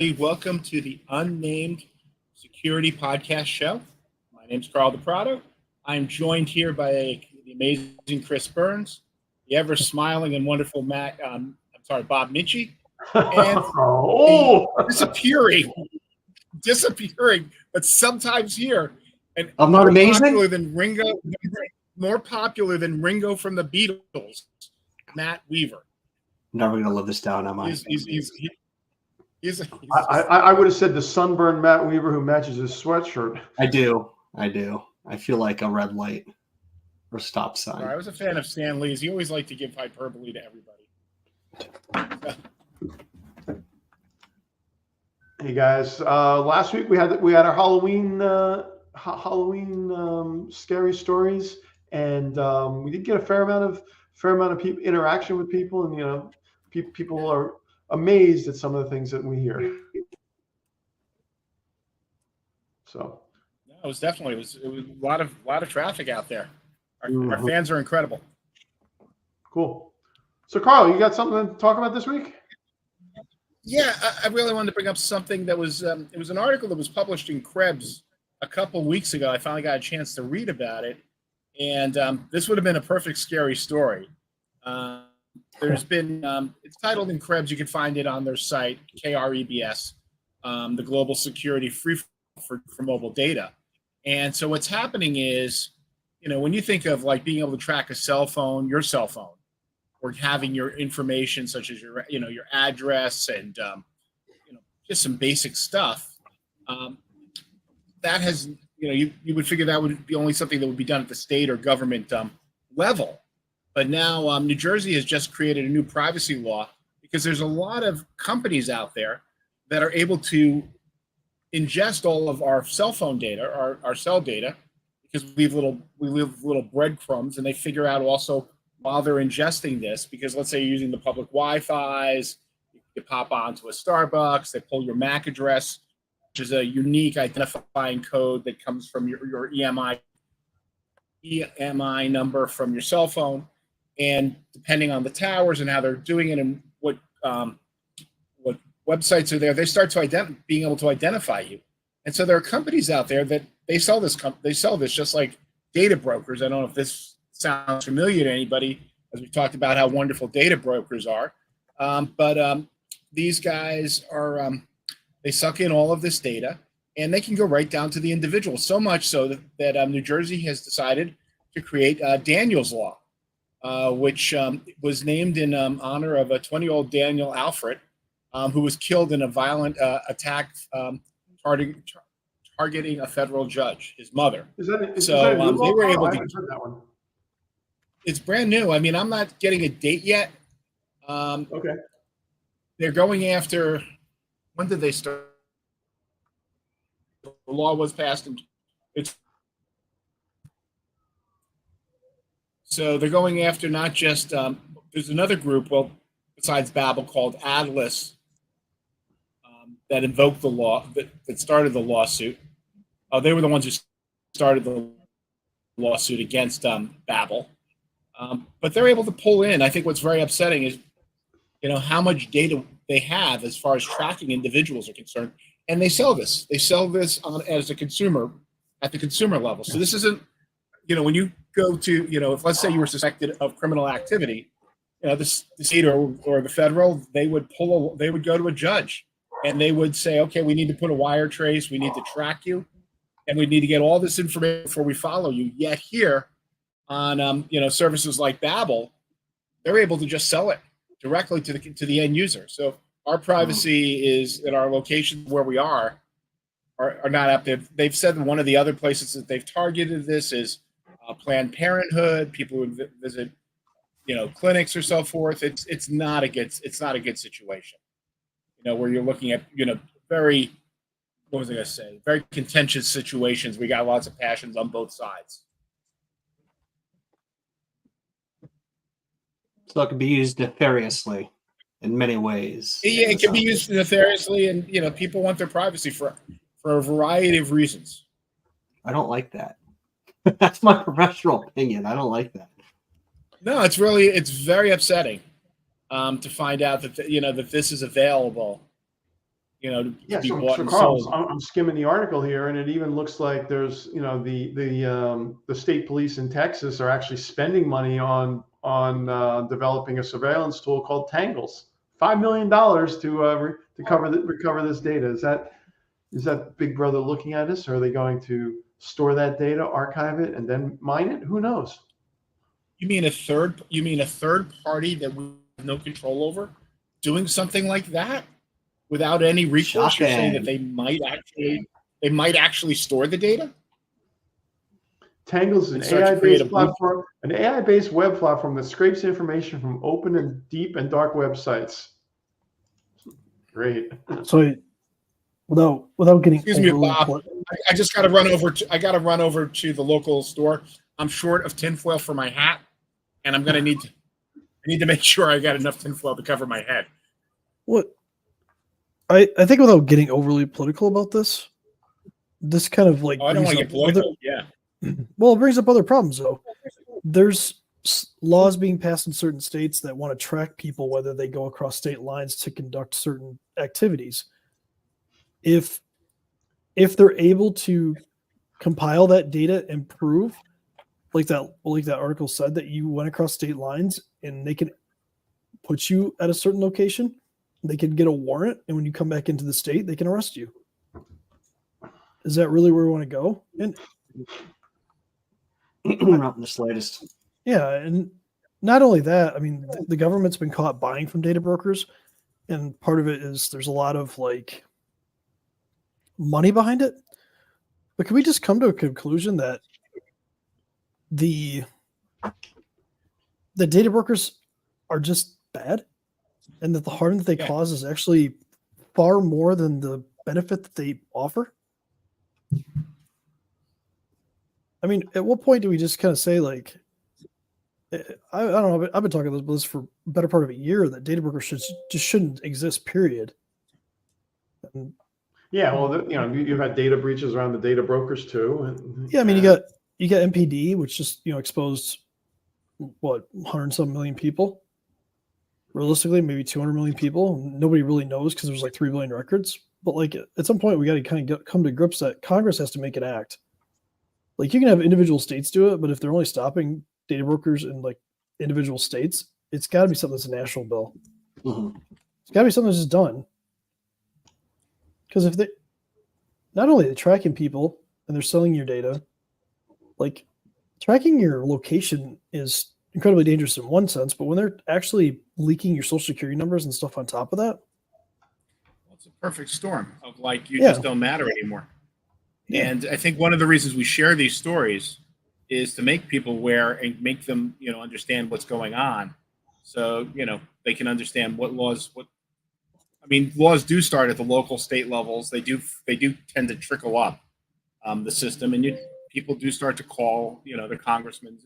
Welcome to the Unnamed Security Podcast show. My name's Carl DePrado. I'm joined here by the amazing Chris Burns, the ever smiling and wonderful Bob Minchie, and disappearing, but sometimes here. And I'm not amazing. More popular than Ringo from the Beatles, Matt Weaver. I'm never going to live this down, am I? I would have said the sunburned Matt Weaver who matches his sweatshirt. I do. I feel like a red light or stop sign. I was a fan of Stan Lee's. He always liked to give hyperbole to everybody. Hey guys, last week we had our Halloween scary stories, and we did get a fair amount of people interaction with people, and people are amazed at some of the things that we hear. So, yeah, it was a lot of traffic out there. Our fans are incredible. Cool. So, Carl, you got something to talk about this week? Yeah, I really wanted to bring up something that was it was an article that was published in Krebs a couple weeks ago. I finally got a chance to read about it, and this would have been a perfect scary story. There's been, it's titled in Krebs. You can find it on their site, KREBS, the Global Security Free for Mobile Data. And so what's happening is, when you think of like being able to track your cell phone, or having your information such as your address and, just some basic stuff, that has, you would figure that would be only something that would be done at the state or government level. But now New Jersey has just created a new privacy law because there's a lot of companies out there that are able to ingest all of our cell phone data, our cell data, because we leave little breadcrumbs, and they figure out also while they're ingesting this, because let's say you're using the public Wi-Fi's, you pop onto a Starbucks, they pull your MAC address, which is a unique identifying code that comes from your EMI number from your cell phone. And depending on the towers and how they're doing it and what websites are there, they start to being able to identify you. And so there are companies out there that they sell this just like data brokers. I don't know if this sounds familiar to anybody, as we've talked about how wonderful data brokers are. But these guys are they suck in all of this data, and they can go right down to the individual. So much so that New Jersey has decided to create Daniel's Law. Which was named in honor of a 20-year-old Daniel Alfred, who was killed in a violent attack targeting a federal judge, his mother. They were able to. That one. It's brand new. I mean, I'm not getting a date yet. Okay. They're going after. When did they start? The law was passed in. So they're going after not just, there's another group, besides Babel, called Atlas, that invoked the law, that started the lawsuit. They were the ones who started the lawsuit against Babel. But they're able to pull in. I think what's very upsetting is, how much data they have as far as tracking individuals are concerned. And they sell this. They sell this as a consumer, at the consumer level. So this isn't, when you go to, if let's say you were suspected of criminal activity, the state or the federal, they would go to a judge and they would say, okay, we need to put a wire trace, we need to track you, and we need to get all this information before we follow you. Yet here on, services like Babel, they're able to just sell it directly to the end user. So our privacy is at our location where we are not up there. They've said one of the other places that they've targeted this is Planned Parenthood, people who visit, clinics or so forth. It's not a good situation, where you're looking at, very contentious situations. We got lots of passions on both sides. So it can be used nefariously in many ways. Yeah, it can be used nefariously, and people want their privacy for a variety of reasons. I don't like that. That's my professional opinion. I don't like that. No, it's very upsetting to find out that that this is available to Yeah, be so, bought so and Carl, sold. I'm skimming the article here, and it even looks like there's, the state police in Texas are actually spending money on developing a surveillance tool called Tangles. $5 million to recover this data. Is that Big Brother looking at us, or are they going to store that data, archive it, and then mine it? Who knows? You mean a third party that we have no control over doing something like that without any recourse? You're saying that they might actually store the data? Tangles is an AI-based platform, an AI-based web platform that scrapes information from open and deep and dark websites. Great. So without getting Excuse me, Bob. I just got to run over. I got to run over to the local store. I'm short of tinfoil for my hat, and I'm gonna need to make sure I got enough tinfoil to cover my head. What I think, without getting overly political about this kind of like. I don't want to get political. Yeah. Well, it brings up other problems though. There's laws being passed in certain states that want to track people whether they go across state lines to conduct certain activities. If they're able to compile that data and prove, like that article said, that you went across state lines, and they can put you at a certain location, they can get a warrant, and when you come back into the state, they can arrest you. Is that really where we want to go? And not in the slightest. yeah, and not only that, I mean, the government's been caught buying from data brokers, and part of it is there's a lot of like money behind it. But can we just come to a conclusion that the data brokers are just bad, and that the harm that they cause is actually far more than the benefit that they offer? I mean, at what point do we just kind of say, like, I don't know, I've been talking about this for a better part of a year, that data brokers shouldn't exist, period. And, yeah, well, you've had data breaches around the data brokers too. Yeah, I mean, you got MPD, which just exposed 100-some million people. Realistically, maybe 200 million people. Nobody really knows because there's like 3 billion records. But like at some point, we got to kind of come to grips that Congress has to make it act. Like, you can have individual states do it, but if they're only stopping data brokers in like individual states, it's got to be something that's a national bill. Mm-hmm. It's got to be something that's just done. Because if they not only are they tracking people and they're selling your data, like tracking your location is incredibly dangerous in one sense, but when they're actually leaking your social security numbers and stuff on top of that, well, it's a perfect storm of like you just don't matter anymore. Yeah. And I think one of the reasons we share these stories is to make people aware and make them, understand what's going on. So, they can understand laws do start at the local, state levels. They do tend to trickle up the system, and people do start to call, the congressmen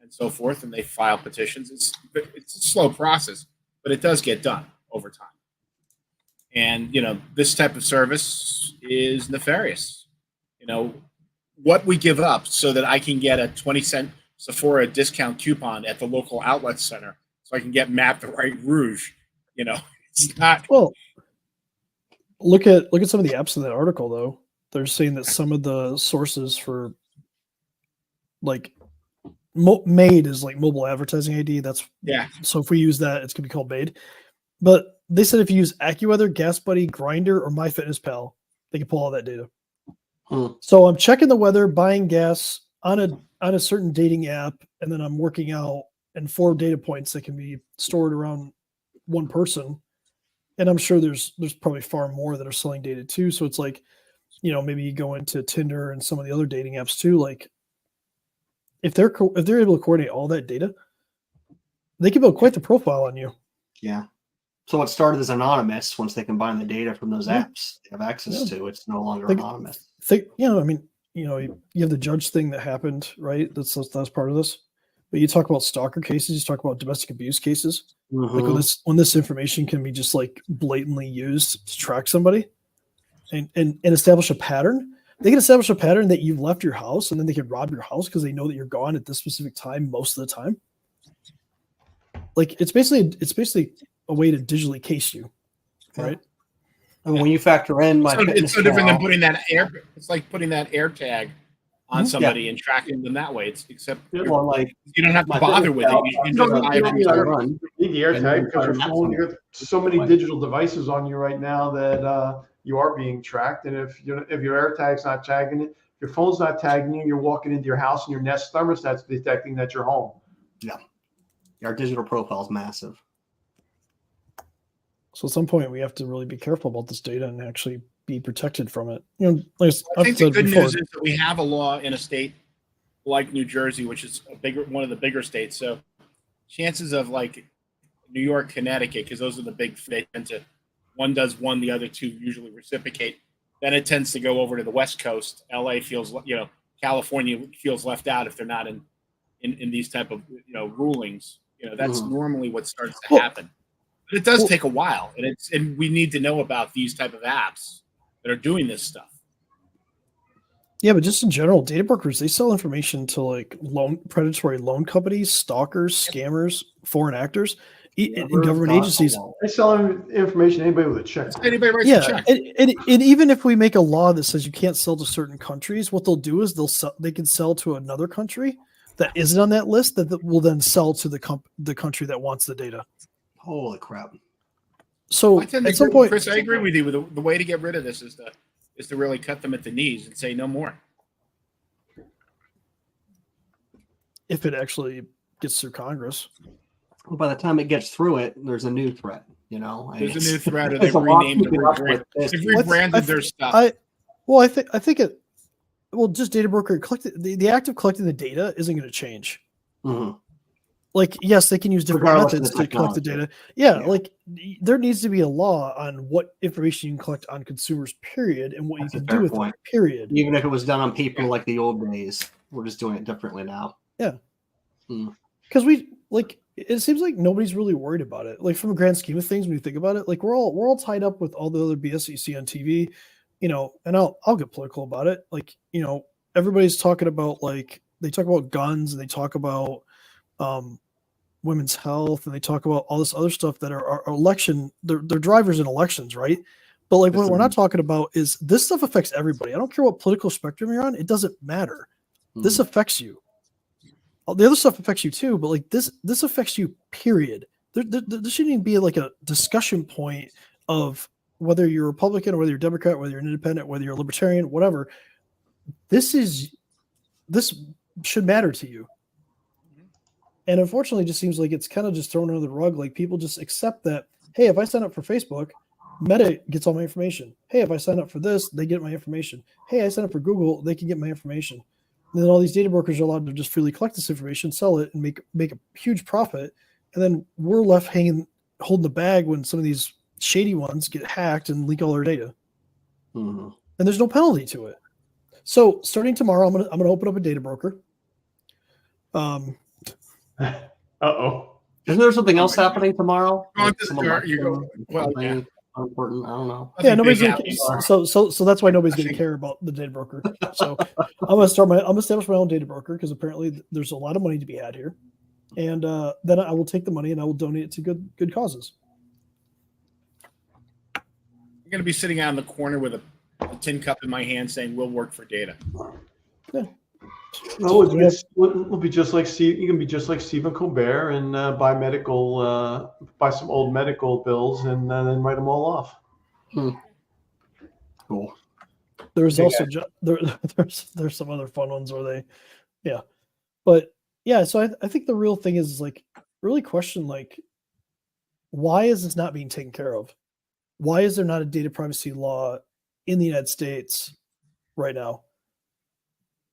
and so forth, and they file petitions. It's a slow process, but it does get done over time. And, this type of service is nefarious. What we give up so that I can get a 20-cent Sephora discount coupon at the local outlet center so I can get mapped the right rouge, it's not. Well, look at some of the apps in that article, though. They're saying that some of the sources for like MAID is like mobile advertising ID. So if we use that, it's going to be called MAID. But they said if you use AccuWeather, GasBuddy, Grindr, or MyFitnessPal, they can pull all that data. So I'm checking the weather, buying gas on a certain dating app, and then I'm working out, and 4 data points that can be stored around one person. And I'm sure there's probably far more that are selling data too. So it's like, maybe you go into Tinder and some of the other dating apps too. Like, if they're able to coordinate all that data, they can build quite the profile on you. Yeah. So what started as anonymous, once they combine the data from those apps they have access to, it's no longer anonymous. You have the judge thing that happened, right? That's part of this. But you talk about stalker cases, you talk about domestic abuse cases. Mm-hmm. Like when this information can be just like blatantly used to track somebody and establish a pattern. They can establish a pattern that you've left your house, and then they can rob your house because they know that you're gone at this specific time most of the time. Like it's basically a way to digitally case you, right? And when you factor in It's so different than MyFitnessPal, putting that air. It's like putting that air tag on somebody and tracking them that way. It's except well, like you don't have to bother with it. You can just buy it from You the don't store. need the AirTag because your And then phone, you got so many digital devices on you right now that you are being tracked. And if your AirTag's not tagging it, if your phone's not tagging you, you're walking into your house and your Nest thermostat's detecting that you're home. Yeah, our digital profile is massive. So at some point, we have to really be careful about this data and actually be protected from it. You know, like I I've think the said good before, news is that we have a law in a state like New Jersey, which is one of the bigger states. So chances of like New York, Connecticut, because those are the big, they tend to, one does one, the other two usually reciprocate. Then it tends to go over to the West Coast. LA feels, California feels left out if they're not in these type of, rulings. That's normally what starts to happen. But it does take a while, and we need to know about these type of apps that are doing this stuff. yeah, but just in general, data brokers, they sell information to like predatory loan companies, stalkers, scammers, foreign actors, and government agencies. They sell information to anybody with a check. Anybody writes a check. And even if we make a law that says you can't sell to certain countries, what they'll do is they can sell to another country that isn't on that list that will then sell to the country that wants the data. Holy crap! So at some point, Chris, I agree with you. The way to get rid of this is to really cut them at the knees and say no more. if it actually gets through Congress. Well, by the time it gets through it, there's a new threat. There's a new threat, or they've renamed they've rebranded their stuff. I think it. Well, just data broker the act of collecting the data isn't going to change. Mm-hmm. Like, yes, they can use different Regardless methods of the to collect the technology. data. Yeah, like there needs to be a law on what information you can collect on consumers, period, and what That's you a can fair do with point. it, period. Even if it was done on paper like the old days, we're just doing it differently now. Yeah. Because it seems like nobody's really worried about it. Like from a grand scheme of things, when you think about it, like we're all tied up with all the other BS that you see on TV, and I'll get political about it. Like, everybody's talking about they talk about guns and they talk about women's health and they talk about all this other stuff that are election, they're drivers in elections, right? But like what we're not talking about is this stuff affects everybody. I don't care what political spectrum you're on, it doesn't matter. This affects you. The other stuff affects you too, but like this affects you, period. There shouldn't even be like a discussion point of whether you're a Republican or whether you're a Democrat, whether you're an independent, whether you're a libertarian, whatever. This should matter to you. And unfortunately, it just seems like it's kind of just thrown under the rug. Like people just accept that, hey, if I sign up for Facebook, Meta gets all my information. Hey, if I sign up for this, they get my information. Hey, I sign up for Google, they can get my information. And then all these data brokers are allowed to just freely collect this information, sell it, and make a huge profit. And then we're left holding the bag when some of these shady ones get hacked and leak all their data. Mm-hmm. And there's no penalty to it. So starting tomorrow, I'm gonna open up a data broker. Isn't there something else happening tomorrow? You go. Well, yeah. Important. I don't know. Yeah, nobody's gonna, so that's why nobody's going to care about the data broker. So I'm going to establish my own data broker because apparently there's a lot of money to be had here, and then I will take the money and I will donate it to good causes. I'm going to be sitting out in the corner with a tin cup in my hand saying, "We'll work for data." Yeah. No, it'll be just like Steve. You can be just like Stephen Colbert and buy some old medical bills and then write them all off. Cool. There's also there's some other fun ones where but yeah. So I think the real thing is like really question like why is this not being taken care of? Why is there not a data privacy law in the United States right now?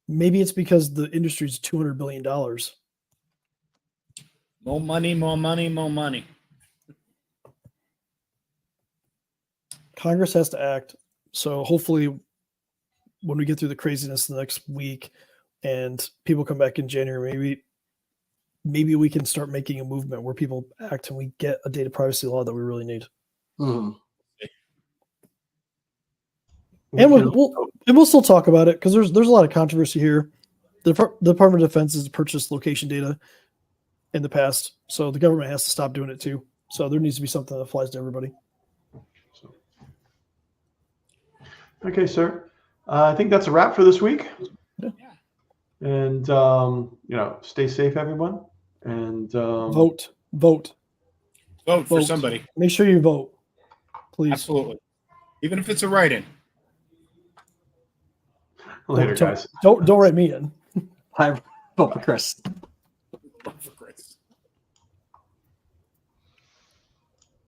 Maybe it's because the industry is $200 billion. More money, more money, more money. Congress has to act. So hopefully when we get through the craziness the next week and people come back in January, maybe we can start making a movement where people act and we get a data privacy law that we really need. Mm-hmm. And we'll still talk about it because there's a lot of controversy here. The Department of Defense has purchased location data in the past, so the government has to stop doing it too. So there needs to be something that applies to everybody. Okay, sir. I think that's a wrap for this week. Yeah. And stay safe, everyone. And Vote. Vote for Vote. somebody. Make sure you vote, please. Absolutely. Even if it's a write-in. later, Don't- guys. Don't write me in. I vote for Chris.